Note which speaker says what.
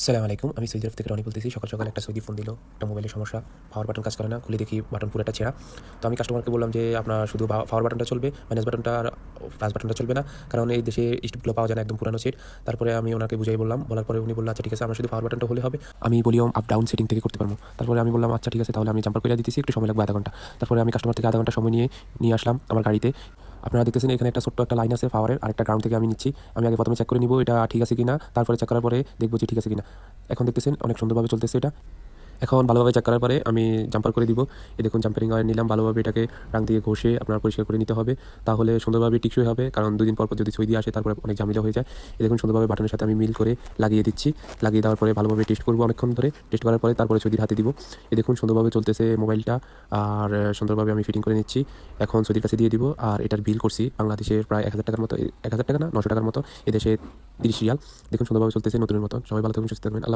Speaker 1: আসসালামু আলাইকুম। আমি সৌদি আরব থেকে রনি বলতেছি। সকাল, সকাল একটা সৌদি ফোন দিল। একটা মোবাইলের সমস্যা। পাওয়ার বাটন কাজ করে না। খুলে দেখি বাটন পুরাটা ছেঁড়া। তো আমি কাস্টমারকে বললাম যে, "আপনার শুধু পাওয়ার বাটনটা চলবে, মাইনাস বাটনটা আর প্লাস বাটনটা চলবে না। কারণ এই দেশে স্টিকগুলো পাওয়া যায় না, একদম পুরানো সেট।" তারপরে আমি ওনাকে বুঝিয়ে বললাম। বলার পরে উনি বলল, "আচ্ছা ঠিক আছে, আমার শুধু পাওয়ার বাটনটা হলে হবে। আমি ভলিউম আপ ডাউন সেটিং থেকে করতে পারবো।" তারপরে আমি বললাম, "আচ্ছা ঠিক আছে, তাহলে আমি জাম্পার কইরা দিতেছি। একটু সময় লাগবে আধা ঘন্টা।" তারপরে আমি কাস্টমার থেকে আধা ঘন্টা সময় নিয়ে আসলাম আমার গাড়িতে। আপনারা দেখতেছেন এখানে একটা ছোট্ট একটা লাইন আছে পাওয়ারের, আরেকটা গ্রাউন্ড থেকে আমি নিচ্ছি। আমি আগে প্রথমে চেক করে নিব এটা ঠিক আছে কিনা। তারপরে চেক করার পরে দেখব যে ঠিক আছে কিনা। এখন দেখতেছেন অনেক সুন্দরভাবে চলতেছে এটা। এখন ভালোভাবে চেক করার পরে আমি জাম্পার করে দিব। এই দেখুন জাম্পারিং ওয়্যার নিলাম, ভালোভাবে এটাকে রাং দিয়ে ঘষে আপনার পরিষ্কার করে নিতে হবে। তাহলে সুন্দরভাবে টিকসই হবে, কারণ ২ দিন পর যদি সই দিয়ে আসে তারপরে অনেক ঝামেলা হয়ে যায়। এই দেখুন সুন্দরভাবে বাটনের সাথে আমি মিল করে লাগিয়ে দিচ্ছি। লাগিয়ে দেওয়ার পরে ভালোভাবে টেস্ট করব অনেকক্ষণ ধরে। টেস্ট করার পরে তারপরে সৌদির হাতে দিব। এই দেখুন সুন্দরভাবে চলতেছে মোবাইলটা। আর সুন্দরভাবে আমি ফিটিং করে নিচ্ছি। এখন সৌদির কাছে দিয়ে দিব। আর এটার বিল করছি বাংলাদেশের প্রায় ১,০০০ টাকার মতো, ১,০০০ টাকা না ৯০০ টাকার মতো, এদেশে ৩০ রিয়াল। দেখুন সুন্দরভাবে চলতেছে নতুনের মতো। সবাই ভালো থাকুন, সুস্থ থাকবেন। আল্লাহ